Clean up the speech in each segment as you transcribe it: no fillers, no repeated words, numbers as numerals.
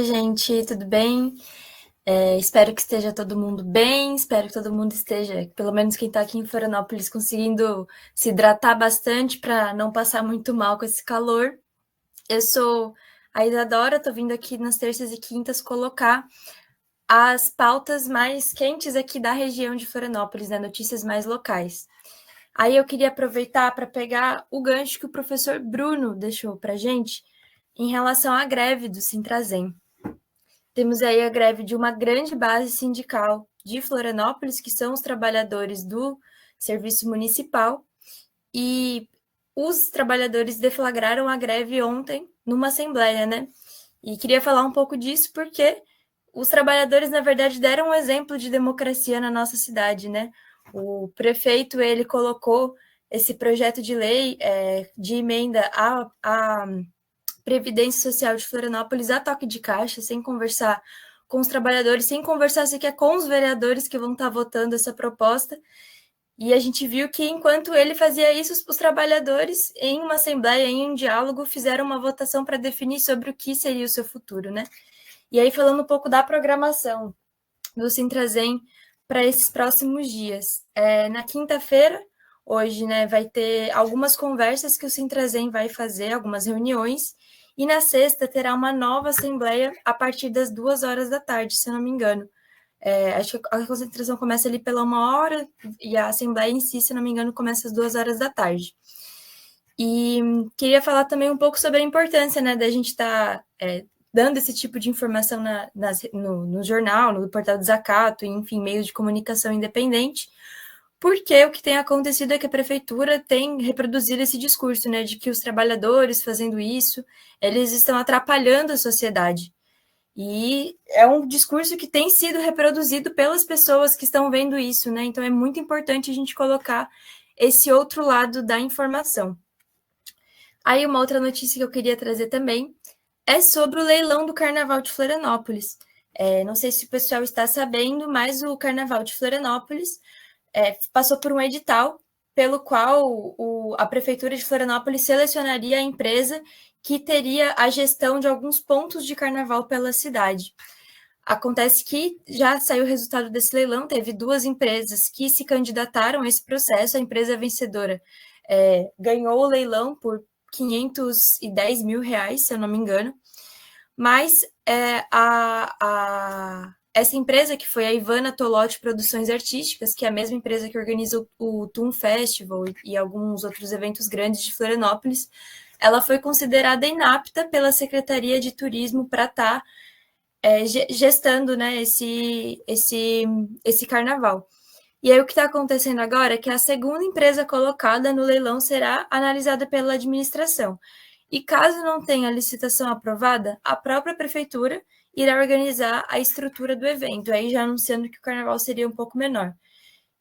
Gente, tudo bem? Espero que esteja todo mundo bem, espero que todo mundo esteja, pelo menos quem está aqui em Florianópolis, conseguindo se hidratar bastante para não passar muito mal com esse calor. Eu sou a Isadora, estou vindo aqui nas terças e quintas colocar as pautas mais quentes aqui da região de Florianópolis, né? Notícias mais locais. Aí eu queria aproveitar para pegar o gancho que o professor Bruno deixou para gente em relação à greve do Sintrazem. Temos aí a greve de uma grande base sindical de Florianópolis, que são os trabalhadores do serviço municipal, e os trabalhadores deflagraram a greve ontem numa assembleia, né? E queria falar um pouco disso porque os trabalhadores, na verdade, deram um exemplo de democracia na nossa cidade, né? O prefeito, ele colocou esse projeto de lei de emenda à Previdência Social de Florianópolis a toque de caixa, sem conversar com os trabalhadores, sem conversar sequer com os vereadores que vão estar votando essa proposta. E a gente viu que, enquanto ele fazia isso, os trabalhadores, em uma assembleia, em um diálogo, fizeram uma votação para definir sobre o que seria o seu futuro, né? E aí, falando um pouco da programação do Sintrazem para esses próximos dias. Na quinta-feira, hoje, né, vai ter algumas conversas que o Sintrazem vai fazer, algumas reuniões, e na sexta terá uma nova assembleia a partir das 2 horas da tarde, se eu não me engano. Acho que a concentração começa ali pela 1 hora, e a assembleia em si, se eu não me engano, começa às 2 horas da tarde. E queria falar também um pouco sobre a importância, né, da gente estar dando esse tipo de informação no jornal, no portal do Zacato, enfim, meios de comunicação independente, porque o que tem acontecido é que a prefeitura tem reproduzido esse discurso, né, de que os trabalhadores fazendo isso, eles estão atrapalhando a sociedade. E é um discurso que tem sido reproduzido pelas pessoas que estão vendo isso, né? Então é muito importante a gente colocar esse outro lado da informação. Aí uma outra notícia que eu queria trazer também é sobre o leilão do Carnaval de Florianópolis. Não sei se o pessoal está sabendo, mas o Carnaval de Florianópolis passou por um edital pelo qual a Prefeitura de Florianópolis selecionaria a empresa que teria a gestão de alguns pontos de carnaval pela cidade. Acontece que já saiu o resultado desse leilão, teve 2 empresas que se candidataram a esse processo, a empresa vencedora ganhou o leilão por R$ 510 mil, se eu não me engano, mas essa empresa, que foi a Ivana Tolotti Produções Artísticas, que é a mesma empresa que organiza o Toon Festival e alguns outros eventos grandes de Florianópolis, ela foi considerada inapta pela Secretaria de Turismo para estar gestando, né, esse carnaval. E aí o que está acontecendo agora é que a segunda empresa colocada no leilão será analisada pela administração. E caso não tenha licitação aprovada, a própria prefeitura irá organizar a estrutura do evento, aí já anunciando que o carnaval seria um pouco menor.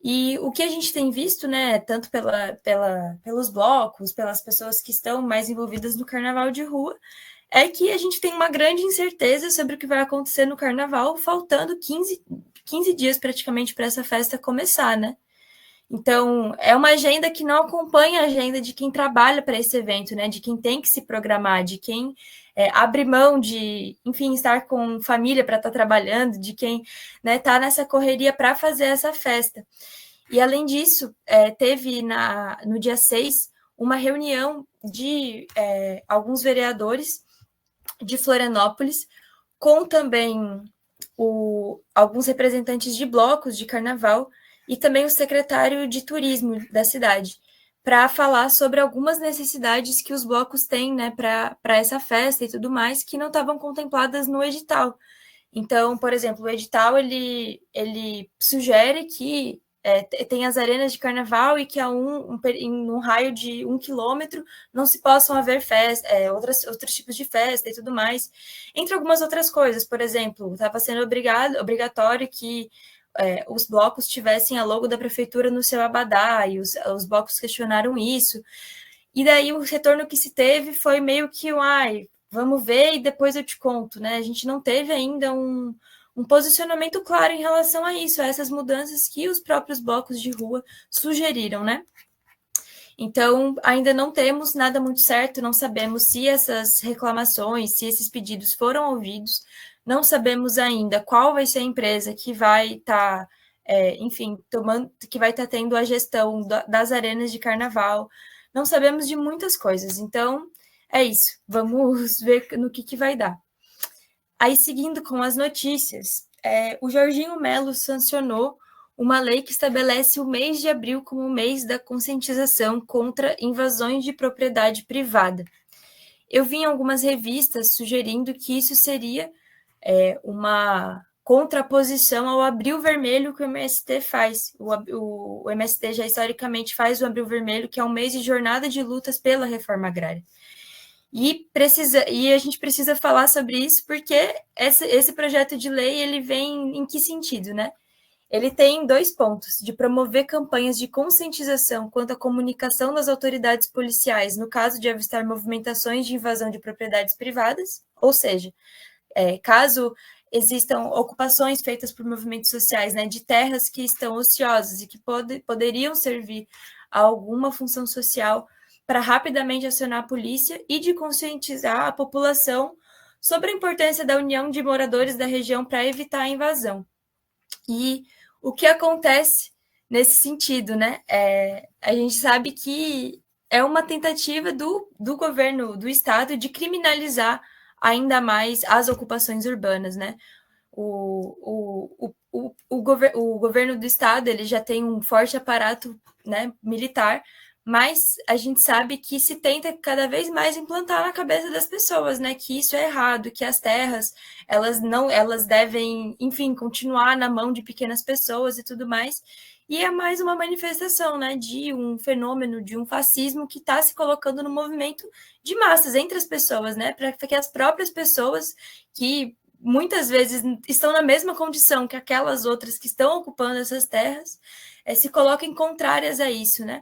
E o que a gente tem visto, né, tanto pelos blocos, pelas pessoas que estão mais envolvidas no carnaval de rua, é que a gente tem uma grande incerteza sobre o que vai acontecer no carnaval, faltando 15 dias praticamente para essa festa começar, né? Então, é uma agenda que não acompanha a agenda de quem trabalha para esse evento, né? De quem tem que se programar, de quem abre mão de, enfim, estar com família para estar trabalhando, de quem está nessa correria para fazer essa festa. E, além disso, teve no dia 6 uma reunião de alguns vereadores de Florianópolis, com também alguns representantes de blocos de carnaval e também o secretário de turismo da cidade, para falar sobre algumas necessidades que os blocos têm, né, para essa festa e tudo mais, que não estavam contempladas no edital. Então, por exemplo, o edital ele sugere que tem as arenas de carnaval e que em um raio de 1 quilômetro não se possam haver outros tipos de festa e tudo mais. Entre algumas outras coisas, por exemplo, estava sendo obrigatório que os blocos tivessem a logo da prefeitura no seu abadá, e os blocos questionaram isso. E daí o retorno que se teve foi meio que, vamos ver e depois eu te conto, né? A gente não teve ainda um posicionamento claro em relação a isso, a essas mudanças que os próprios blocos de rua sugeriram, né? Então, ainda não temos nada muito certo, não sabemos se essas reclamações, se esses pedidos foram ouvidos, não sabemos ainda qual vai ser a empresa que vai estar, enfim, que vai estar tendo a gestão das arenas de carnaval, não sabemos de muitas coisas. Então, é isso, vamos ver no que vai dar. Aí, seguindo com as notícias, o Jorginho Melo sancionou uma lei que estabelece o mês de abril como o mês da conscientização contra invasões de propriedade privada. Eu vi em algumas revistas sugerindo que isso seria uma contraposição ao Abril Vermelho que o MST faz. O MST já historicamente faz o Abril Vermelho, que é um mês de jornada de lutas pela reforma agrária. E a gente precisa falar sobre isso porque esse projeto de lei ele vem em que sentido, né? Ele tem 2 pontos: de promover campanhas de conscientização quanto à comunicação das autoridades policiais no caso de avistar movimentações de invasão de propriedades privadas, ou seja, caso existam ocupações feitas por movimentos sociais, né, de terras que estão ociosas e que poderiam servir a alguma função social, para rapidamente acionar a polícia e de conscientizar a população sobre a importância da união de moradores da região para evitar a invasão. E o que acontece nesse sentido, né? A gente sabe que é uma tentativa do governo do estado de criminalizar ainda mais as ocupações urbanas, né? O governo do estado ele já tem um forte aparato, né, militar, mas a gente sabe que se tenta cada vez mais implantar na cabeça das pessoas, né, que isso é errado, que as terras elas devem, enfim, continuar na mão de pequenas pessoas e tudo mais. E é mais uma manifestação, né, de um fenômeno, de um fascismo que está se colocando no movimento de massas entre as pessoas, né, para que as próprias pessoas que muitas vezes estão na mesma condição que aquelas outras que estão ocupando essas terras, se coloquem contrárias a isso, né?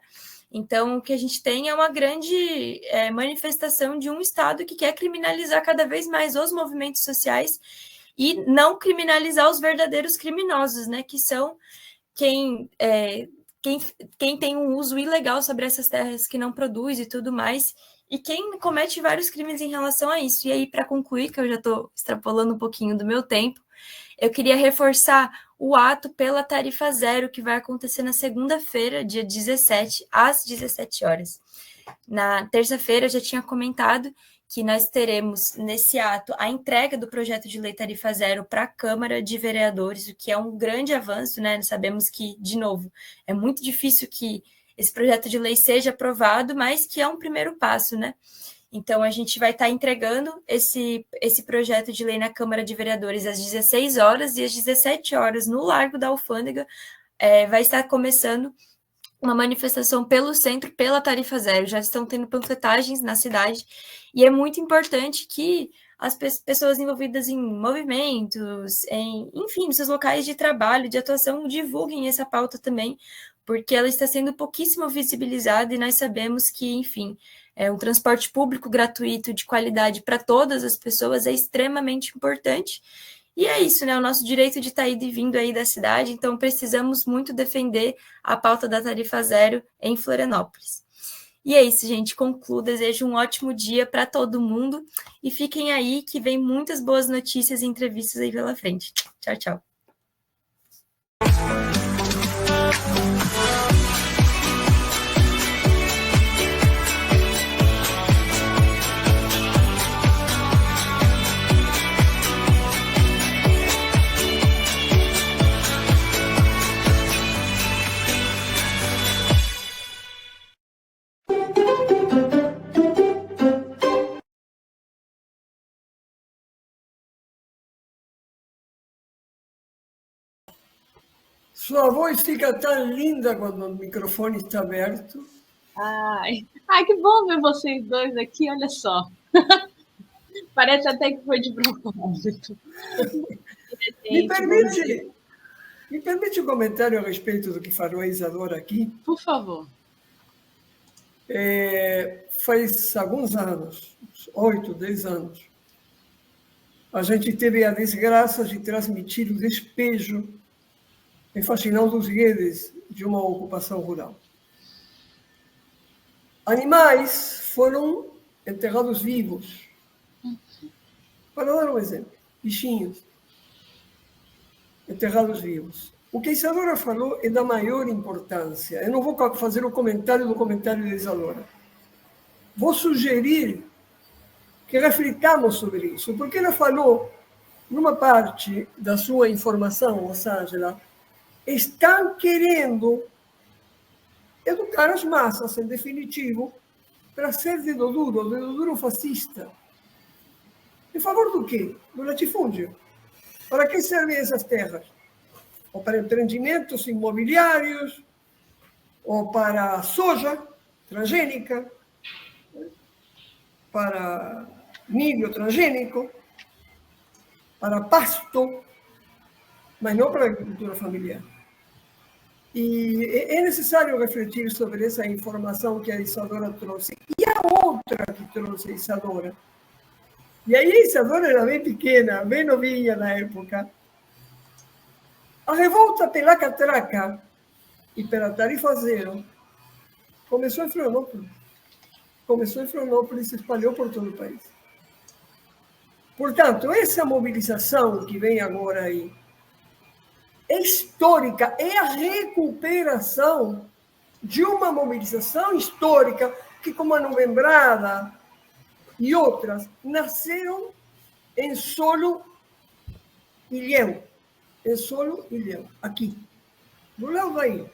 Então, o que a gente tem é uma grande manifestação de um Estado que quer criminalizar cada vez mais os movimentos sociais e não criminalizar os verdadeiros criminosos, né? Que são quem tem um uso ilegal sobre essas terras que não produz e tudo mais, e quem comete vários crimes em relação a isso. E aí, para concluir, que eu já estou extrapolando um pouquinho do meu tempo, eu queria reforçar o ato pela tarifa zero, que vai acontecer na segunda-feira, dia 17, às 17 horas. Na terça-feira, eu já tinha comentado que nós teremos nesse ato a entrega do projeto de lei tarifa zero para a Câmara de Vereadores, o que é um grande avanço, né? Nós sabemos que, de novo, é muito difícil que esse projeto de lei seja aprovado, mas que é um primeiro passo, né? Então, a gente vai estar entregando esse projeto de lei na Câmara de Vereadores às 16 horas e às 17 horas, no Largo da Alfândega, vai estar começando uma manifestação pelo centro, pela tarifa zero. Já estão tendo panfletagens na cidade e é muito importante que as pessoas envolvidas em movimentos, enfim, nos seus locais de trabalho, de atuação, divulguem essa pauta também, porque ela está sendo pouquíssimo visibilizada e nós sabemos que, enfim, um transporte público gratuito de qualidade para todas as pessoas é extremamente importante. E é isso, né? O nosso direito de estar indo e vindo aí da cidade, então precisamos muito defender a pauta da tarifa zero em Florianópolis. E é isso, gente. Concluo. Desejo um ótimo dia para todo mundo e fiquem aí que vem muitas boas notícias e entrevistas aí pela frente. Tchau, tchau. Sua voz fica tão linda quando o microfone está aberto. Ai, que bom ver vocês dois aqui, olha só. Parece até que foi de propósito. Me permite um comentário a respeito do que falou a Isadora aqui? Por favor. Faz alguns anos, 8, 10 anos, a gente teve a desgraça de transmitir o despejo em Faxinal dos Guedes de uma ocupação rural. Animais foram enterrados vivos. Para dar um exemplo, bichinhos enterrados vivos. O que a Isadora falou é da maior importância. Eu não vou fazer o comentário do comentário de Isadora. Vou sugerir que reflitamos sobre isso, porque ela falou, numa parte da sua informação, Rosângela, estão querendo educar as massas, em definitivo, para ser dedo duro fascista. Em favor do quê? Do latifúndio. Para que servem essas terras? Ou para empreendimentos imobiliários, ou para soja transgênica, para milho transgênico, para pasto, mas não para a agricultura familiar. E é necessário refletir sobre essa informação que a Isadora trouxe. E a outra que trouxe a Isadora. E aí a Isadora era bem pequena, bem novinha na época. A revolta pela catraca e pela tarifa zero começou em Florianópolis. Começou em Florianópolis e se espalhou por todo o país. Portanto, essa mobilização que vem agora aí é histórica, é a recuperação de uma mobilização histórica que, como a Novembrada e outras, nasceram em solo ilhéu. Em solo ilhéu, aqui, do lado da ilha.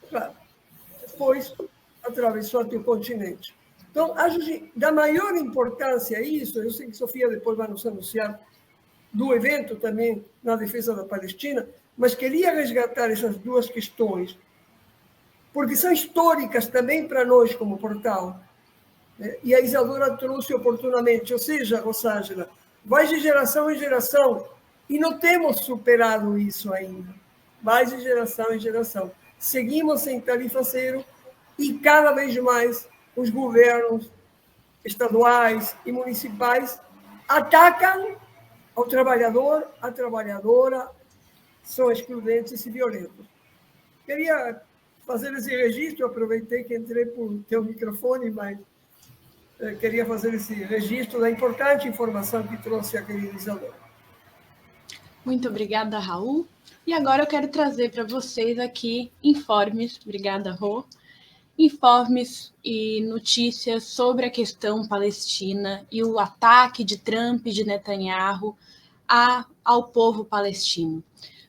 Claro. Depois atravessou até o continente. Então, acho que da maior importância isso, eu sei que Sofia depois vai nos anunciar do evento também na defesa da Palestina, mas queria resgatar essas duas questões, porque são históricas também para nós como portal. E a Isadora trouxe oportunamente, ou seja, Rosângela, vai de geração em geração, e não temos superado isso ainda. Vai de geração em geração. Seguimos sem tarifa zero e cada vez mais os governos estaduais e municipais atacam ao trabalhador, à trabalhadora, são excludentes e violentos. Queria fazer esse registro, aproveitei que entrei por teu microfone, mas queria fazer esse registro da importante informação que trouxe a querida Isadora. Muito obrigada, Raul. E agora eu quero trazer para vocês aqui informes, obrigada, Rô, informes e notícias sobre a questão palestina e o ataque de Trump e de Netanyahu ao povo palestino.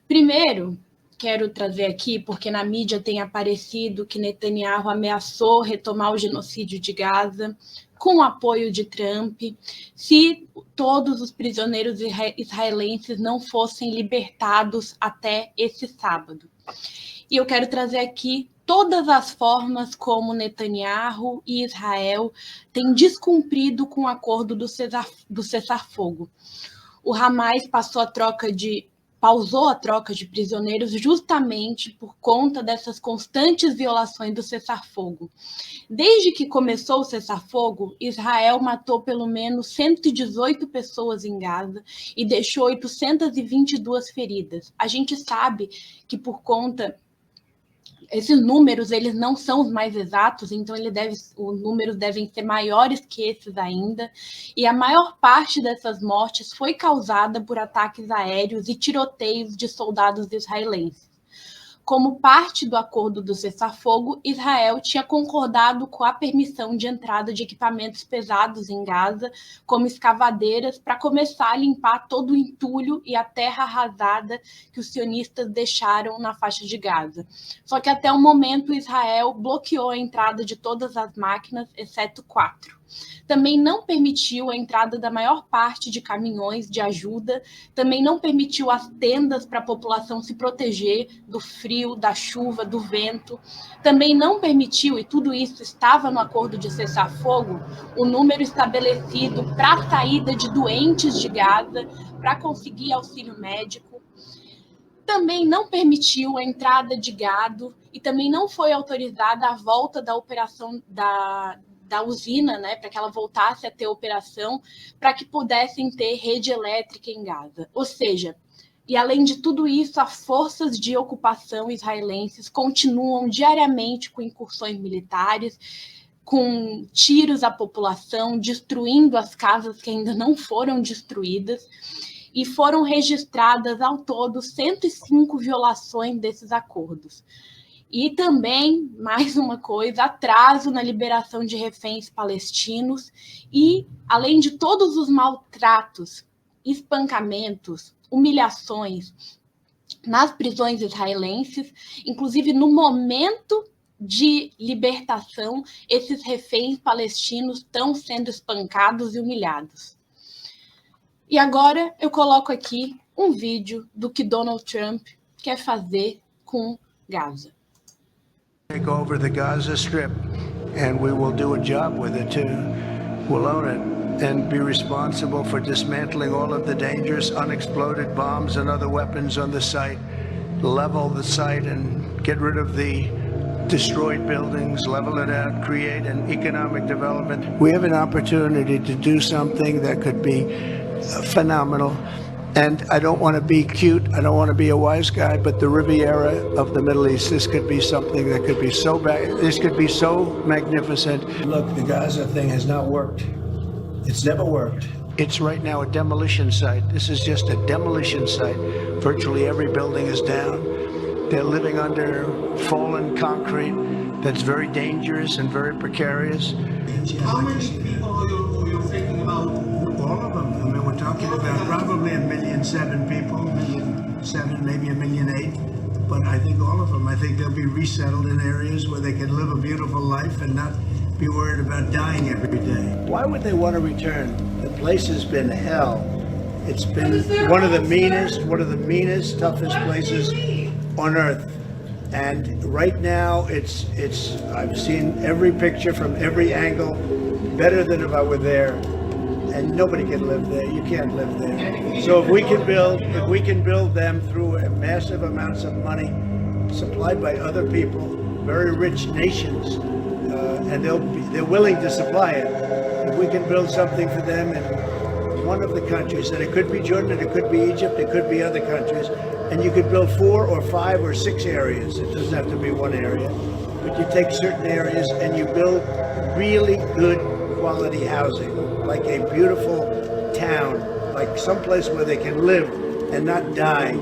Primeiro, quero trazer aqui, porque na mídia tem aparecido que Netanyahu ameaçou retomar o genocídio de Gaza com o apoio de Trump, se todos os prisioneiros israelenses não fossem libertados até esse sábado. E eu quero trazer aqui todas as formas como Netanyahu e Israel têm descumprido com o acordo do cessar-fogo. O Hamas pausou a troca de prisioneiros justamente por conta dessas constantes violações do cessar-fogo. Desde que começou o cessar-fogo, Israel matou pelo menos 118 pessoas em Gaza e deixou 822 feridas. A gente sabe que por conta... Esses números, eles não são os mais exatos, então os números devem ser maiores que esses ainda, e a maior parte dessas mortes foi causada por ataques aéreos e tiroteios de soldados israelenses. Como parte do acordo do cessar-fogo, Israel tinha concordado com a permissão de entrada de equipamentos pesados em Gaza, como escavadeiras, para começar a limpar todo o entulho e a terra arrasada que os sionistas deixaram na faixa de Gaza. Só que até o momento Israel bloqueou a entrada de todas as máquinas, exceto 4. Também não permitiu a entrada da maior parte de caminhões de ajuda, também não permitiu as tendas para a população se proteger do frio, da chuva, do vento, também não permitiu, e tudo isso estava no acordo de cessar-fogo, o número estabelecido para a saída de doentes de Gaza, para conseguir auxílio médico. Também não permitiu a entrada de gado e também não foi autorizada a volta da operação da usina, né, para que ela voltasse a ter operação, para que pudessem ter rede elétrica em Gaza. Ou seja, e além de tudo isso, as forças de ocupação israelenses continuam diariamente com incursões militares, com tiros à população, destruindo as casas que ainda não foram destruídas, e foram registradas ao todo 105 violações desses acordos. E também, mais uma coisa, atraso na liberação de reféns palestinos e, além de todos os maltratos, espancamentos, humilhações nas prisões israelenses, inclusive no momento de libertação, esses reféns palestinos estão sendo espancados e humilhados. E agora eu coloco aqui um vídeo do que Donald Trump quer fazer com Gaza. Take over the Gaza Strip, and we will do a job with it too. We'll own it and be responsible for dismantling all of the dangerous unexploded bombs and other weapons on the site, level the site and get rid of the destroyed buildings, level it out, create an economic development. We have an opportunity to do something that could be phenomenal. And I don't want to be cute, I don't want to be a wise guy, but the Riviera of the Middle East, this could be something that could be so this could be so magnificent. Look, the Gaza thing has not worked. It's never worked. It's right now a demolition site. This is just a demolition site. Virtually every building is down. They're living under fallen concrete that's very dangerous and very precarious. How many people are you thinking about? All of them. I mean, we're talking about probably 1,000,007 people, 1,000,007, maybe 1,000,008. But I think all of them, I think they'll be resettled in areas where they can live a beautiful life and not be worried about dying every day. Why would they want to return? The place has been hell. It's been one of the meanest, toughest places on earth. And right now, I've seen every picture from every angle, better than if I were there. And nobody can live there. You can't live there. So if we can build them through massive amounts of money supplied by other people, very rich nations, and they're willing to supply it. If we can build something for them in one of the countries, and it could be Jordan, it could be Egypt, it could be other countries, and you could build 4 or 5 or 6 areas. It doesn't have to be one area, but you take certain areas and you build really good quality housing, like a beautiful town, like someplace where they can live and not die.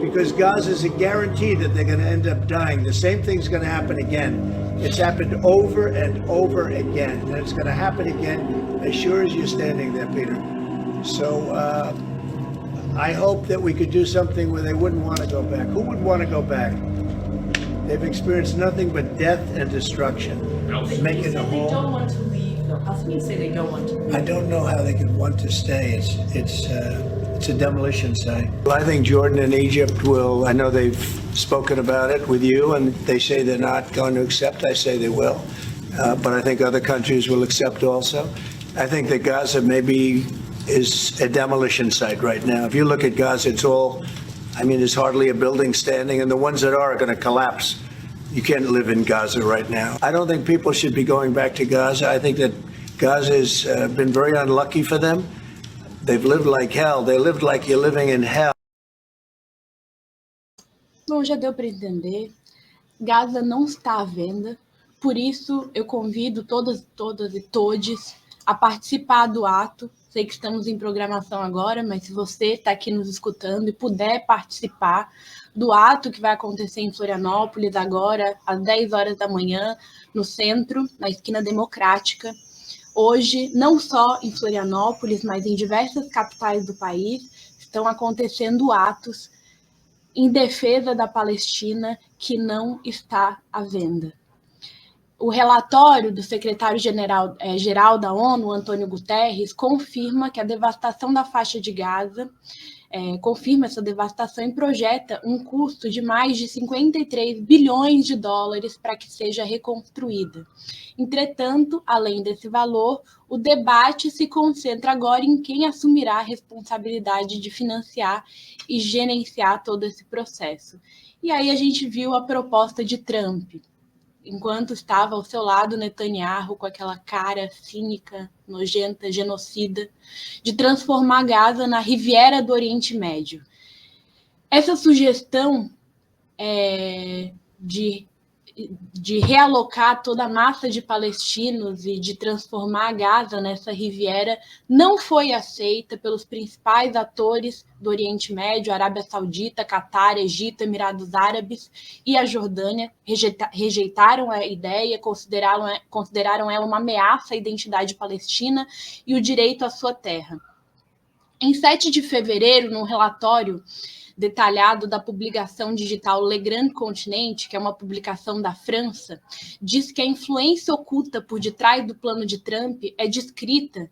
Because Gaza is a guarantee that they're going to end up dying. The same thing's going to happen again. It's happened over and over again, and it's going to happen again as sure as you're standing there, Peter. So I hope that we could do something where they wouldn't want to go back. Who would want to go back? They've experienced nothing but death and destruction. Making a home. They don't want to leave. How can you say they don't want to leave? I don't know how they could want to stay. It's a demolition site. Well, I think Jordan and Egypt will. I know they've spoken about it with you, and they say they're not going to accept. I say they will, but I think other countries will accept also. I think that Gaza maybe is a demolition site right now. If you look at Gaza, it's all. I mean, there's hardly a building standing, and the ones that are going to collapse. You can't live in Gaza right now. I don't think people should be going back to Gaza. I think that Gaza has been very unlucky for them. They've lived like hell. They lived like you're living in hell. Bom, já deu para entender. Gaza não está à venda. Por isso, eu convido todas e todes a participar do ato. Sei que estamos em programação agora, mas se você está aqui nos escutando e puder participar do ato que vai acontecer em Florianópolis agora, às 10 horas da manhã, no centro, na esquina Democrática. Hoje, não só em Florianópolis, mas em diversas capitais do país, estão acontecendo atos em defesa da Palestina que não está à venda. O relatório do secretário-geral da ONU, Antônio Guterres, confirma que a devastação da faixa de Gaza, confirma essa devastação e projeta um custo de mais de 53 bilhões de dólares para que seja reconstruída. Entretanto, além desse valor, o debate se concentra agora em quem assumirá a responsabilidade de financiar e gerenciar todo esse processo. E aí a gente viu a proposta de Trump, enquanto estava ao seu lado Netanyahu com aquela cara cínica, nojenta, genocida, de transformar Gaza na Riviera do Oriente Médio. Essa sugestão de de realocar toda a massa de palestinos e de transformar Gaza nessa Riviera não foi aceita pelos principais atores do Oriente Médio, Arábia Saudita, Catar, Egito, Emirados Árabes e a Jordânia. Rejeitaram a ideia, consideraram ela uma ameaça à identidade palestina e o direito à sua terra. Em 7 de fevereiro, num relatório detalhado da publicação digital Le Grand Continent, que é uma publicação da França, diz que a influência oculta por detrás do plano de Trump é descrita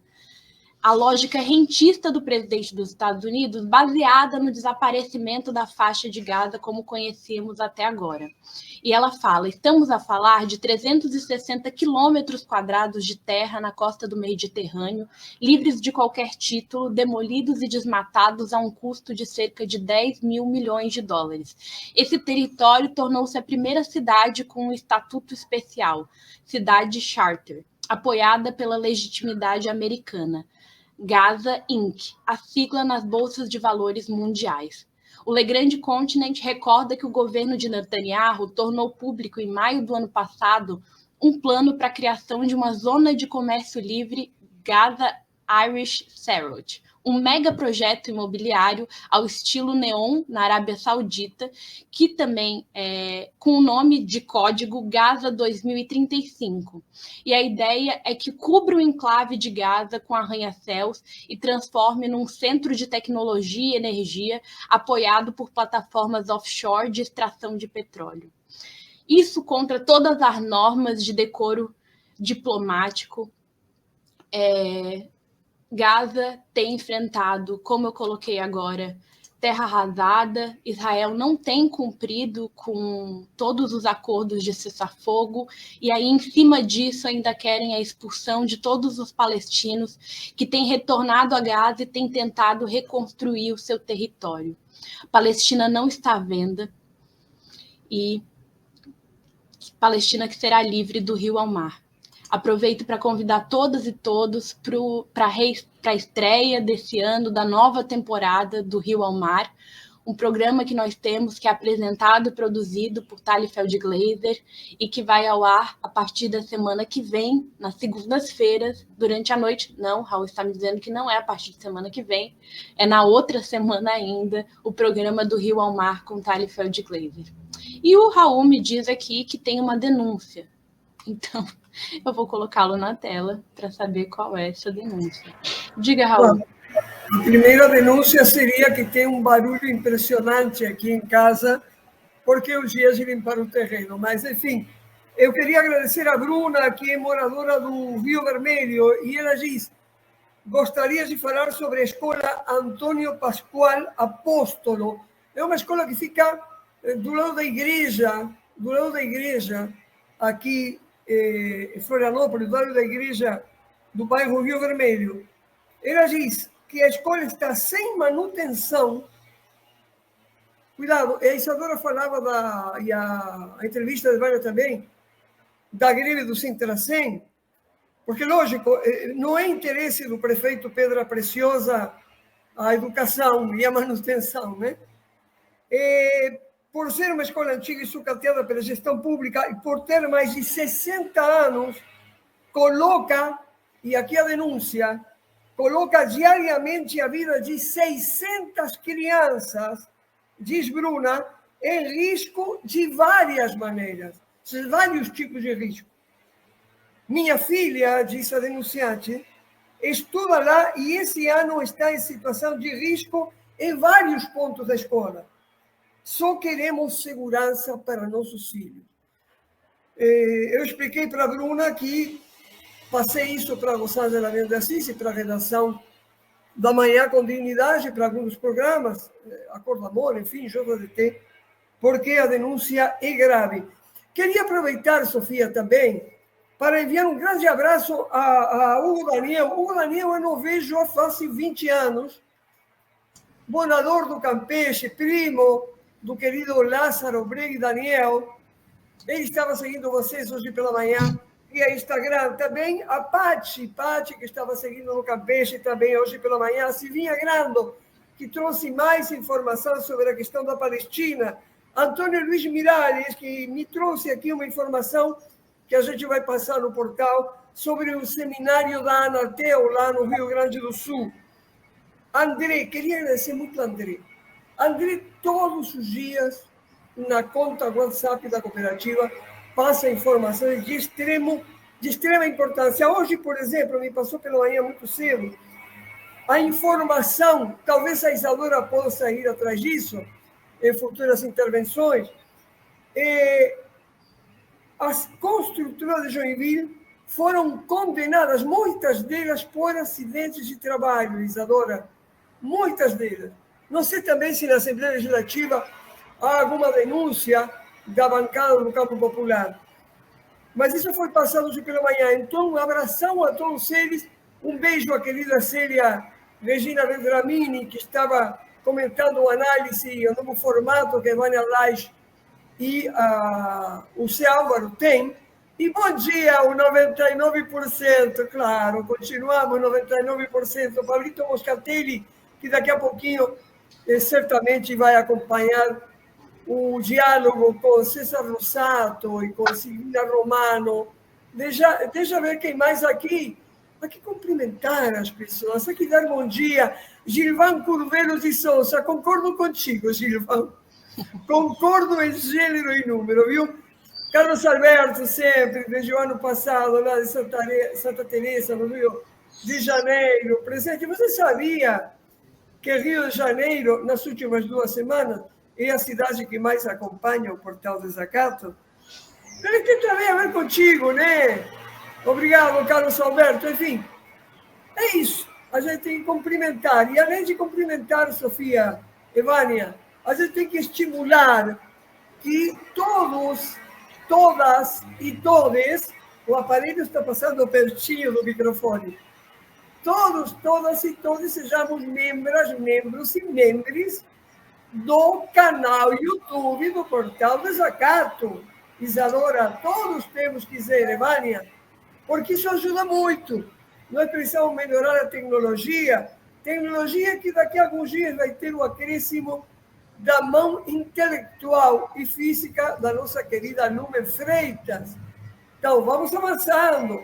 a lógica rentista do presidente dos Estados Unidos, baseada no desaparecimento da faixa de Gaza como conhecíamos até agora. E ela fala, estamos a falar de 360 quilômetros quadrados de terra na costa do Mediterrâneo, livres de qualquer título, demolidos e desmatados a um custo de cerca de 10 mil milhões de dólares. Esse território tornou-se a primeira cidade com um estatuto especial, cidade charter, apoiada pela legitimidade americana. Gaza Inc., a sigla nas bolsas de valores mundiais. O Le Grand Continent recorda que o governo de Netanyahu tornou público em maio do ano passado um plano para a criação de uma zona de comércio livre Gaza Irish Seroid, um mega projeto imobiliário ao estilo neon na Arábia Saudita, que também é com o nome de código Gaza 2035. E a ideia é que cubra o enclave de Gaza com arranha-céus e transforme num centro de tecnologia e energia apoiado por plataformas offshore de extração de petróleo. Isso contra todas as normas de decoro diplomático. Gaza tem enfrentado, como eu coloquei agora, terra arrasada. Israel não tem cumprido com todos os acordos de cessar-fogo, e aí, em cima disso, ainda querem a expulsão de todos os palestinos que têm retornado a Gaza e têm tentado reconstruir o seu território. A Palestina não está à venda, e Palestina que será livre do rio ao mar. Aproveito para convidar todas e todos para a estreia desse ano da nova temporada do Rio ao Mar, um programa que nós temos que é apresentado e produzido por Tali Feldglaser e que vai ao ar a partir da semana que vem, nas segundas-feiras, durante a noite. Não, Raul está me dizendo que não é a partir de semana que vem, é na outra semana ainda, o programa do Rio ao Mar com Tali Feldglaser. E o Raul me diz aqui que tem uma denúncia. Então, eu vou colocá-lo na tela para saber qual é essa denúncia. Diga, Raul. A primeira denúncia seria que tem um barulho impressionante aqui em casa, porque eu ia limpar o terreno. Mas, enfim, eu queria agradecer a Bruna, que é moradora do Rio Vermelho, e ela diz: gostaria de falar sobre a escola Antônio Pascoal Apóstolo. É uma escola que fica do lado da igreja, aqui em Florianópolis, do lado da igreja do bairro Rio Vermelho. Ela diz que a escola está sem manutenção. Cuidado, a Isadora falava, e a entrevista de Vânia também, da greve do Sintracem, porque, lógico, não é interesse do prefeito Pedra Preciosa a educação e a manutenção, né? Por ser uma escola antiga e sucateada pela gestão pública e por ter mais de 60 anos, coloca, e aqui a denúncia, coloca diariamente a vida de 600 crianças, diz Bruna, em risco de várias maneiras, vários tipos de risco. Minha filha, diz a denunciante, estuda lá e esse ano está em situação de risco em vários pontos da escola. Só queremos segurança para nossos filhos. Eu expliquei para a Bruna que passei isso para a Rosângela Mendes Assis e para a redação da Manhã com Dignidade, para alguns programas, Acordo Amor, enfim, JDT, porque a denúncia é grave. Queria aproveitar, Sofia, também, para enviar um grande abraço a Hugo Daniel. Hugo Daniel eu não vejo há quase 20 anos, morador do Campeche, primo do querido Lázaro Bregui Daniel. Ele estava seguindo vocês hoje pela manhã, via Instagram. Também a Paty, que estava seguindo no Campeche também hoje pela manhã. A Silvinha Grando, que trouxe mais informação sobre a questão da Palestina. Antônio Luiz Miralles, que me trouxe aqui uma informação que a gente vai passar no portal sobre o seminário da Anatel, lá no Rio Grande do Sul. André, queria agradecer muito a André. André, todos os dias, na conta WhatsApp da cooperativa, passa informações de extrema importância. Hoje, por exemplo, me passou pela manhã muito cedo, a informação, talvez a Isadora possa ir atrás disso, em futuras intervenções, as construtoras de Joinville foram condenadas, muitas delas, por acidentes de trabalho, Isadora. Muitas delas. Não sei também se na Assembleia Legislativa há alguma denúncia da bancada do campo popular. Mas isso foi passado hoje pela manhã. Então, um abração a todos eles. Um beijo à querida Célia Regina Vendramini, que estava comentando uma análise, o novo formato que a Vânia Lage e o Zé Álvaro tem. E bom dia, o 99%, claro, continuamos 99%. Pablito Moscatelli, que daqui a pouquinho certamente vai acompanhar o diálogo com César Rosato e com Silvina Romano. Deixa ver quem mais aqui. Aqui cumprimentar as pessoas, aqui dar bom dia. Gilvan Curvelo de Souza, concordo contigo, Gilvan. Concordo em gênero e número, viu? Carlos Alberto, sempre, desde o ano passado, lá de Santa Teresa, no Rio de Janeiro, presente. Você sabia que Rio de Janeiro, nas últimas 2 semanas, é a cidade que mais acompanha o Portal Desacato? Ele tem também a ver contigo, né? Obrigado, Carlos Alberto. Enfim, é isso. A gente tem que cumprimentar. E além de cumprimentar, Sofia, Evânia, a gente tem que estimular que todos, todas e todes, o aparelho está passando pertinho do microfone, todos, todas e todos sejamos membros e membros do canal YouTube do Portal Desacato. Isadora, todos temos que ser, Evânia, porque isso ajuda muito. Nós precisamos melhorar a tecnologia que daqui a alguns dias vai ter o acréscimo da mão intelectual e física da nossa querida Lumen Freitas. Então, vamos avançando,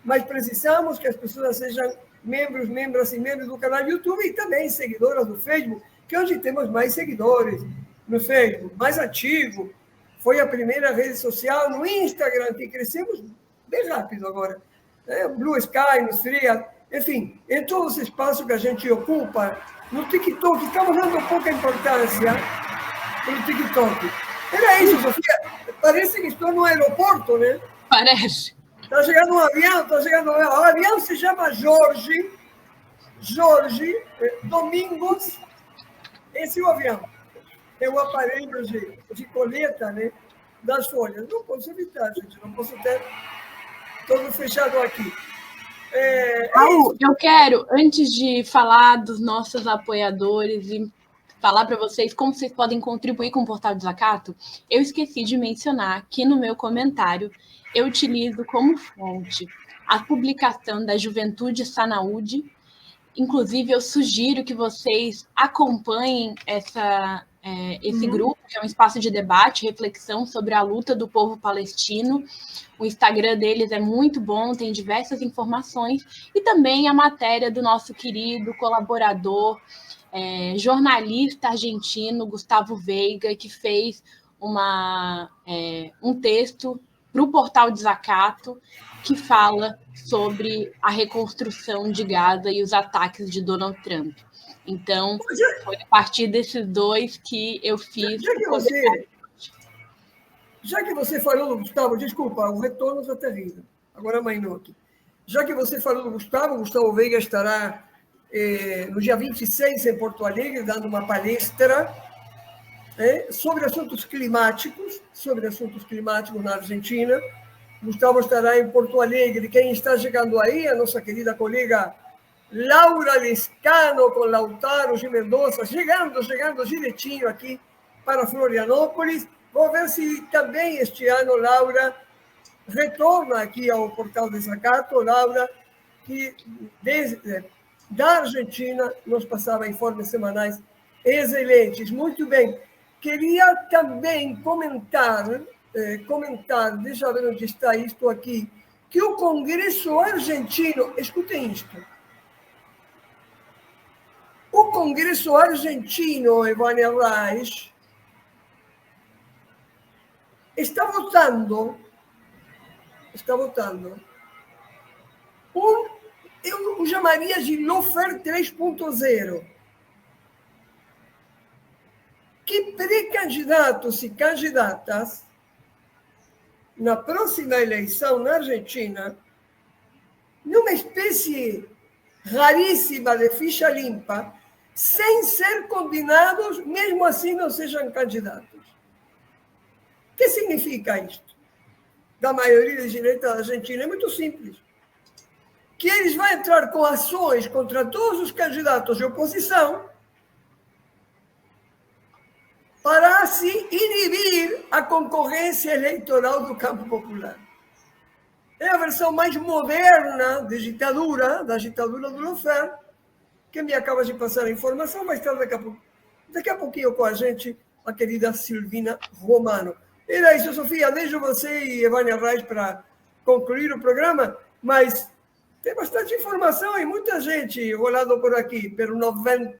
mas precisamos que as pessoas sejam membros e membros do canal YouTube e também seguidoras do Facebook, que hoje temos mais seguidores no Facebook, mais ativo. Foi a primeira rede social, no Instagram, que crescemos bem rápido agora. Blue Sky, no Thread, enfim, em todo esse espaço que a gente ocupa, no TikTok, estamos dando pouca importância no TikTok. Era isso, Sofia. Parece que estou no aeroporto, né? Parece. Está chegando um avião, O avião se chama Jorge Domingos. Esse é o avião. É o aparelho de colheita, né, das folhas. Não posso evitar, gente. Não posso ter todo fechado aqui. Raul, eu quero, antes de falar dos nossos apoiadores e falar para vocês como vocês podem contribuir com o Portal Desacato, eu esqueci de mencionar que no meu comentário eu utilizo como fonte a publicação da Juventude Sanaúde. Inclusive, eu sugiro que vocês acompanhem esse grupo, que é um espaço de debate, reflexão sobre a luta do povo palestino. O Instagram deles é muito bom, tem diversas informações, e também a matéria do nosso querido colaborador, jornalista argentino, Gustavo Veiga, que fez um texto para o Portal Desacato, que fala sobre a reconstrução de Gaza e os ataques de Donald Trump. Então, foi a partir desses dois que eu fiz... Já que você falou do Gustavo, desculpa, o retorno está terrível. Agora amanhã aqui. Já que você falou do Gustavo Veiga estará no dia 26 em Porto Alegre, dando uma palestra sobre assuntos climáticos na Argentina. Gustavo estará em Porto Alegre. Quem está chegando aí, a nossa querida colega Laura Lescano, com Lautaro de Mendoza, chegando direitinho aqui para Florianópolis. Vou ver se também este ano Laura retorna aqui ao Portal Desacato. Laura, que da Argentina nos passava informes semanais excelentes. Muito bem. queria também comentar, deixa eu ver onde está isto aqui, que o Congresso argentino, escutem isto, o Congresso argentino, Evânia Reis, está votando eu chamaria de Lawfare 3.0, que pré-candidatos e candidatas, na próxima eleição na Argentina, numa espécie raríssima de ficha limpa, sem ser combinados, mesmo assim não sejam candidatos. O que significa isto? Da maioria de direita da Argentina é muito simples. Que eles vão entrar com ações contra todos os candidatos de oposição para assim inibir a concorrência eleitoral do campo popular. É a versão mais moderna da ditadura do Lawfare, que me acaba de passar a informação, mas está daqui a pouquinho com a gente, a querida Silvina Romano. Era isso, Sofia. Deixo você e Evânia Reis para concluir o programa, mas tem bastante informação e muita gente rolando por aqui, pelo 90.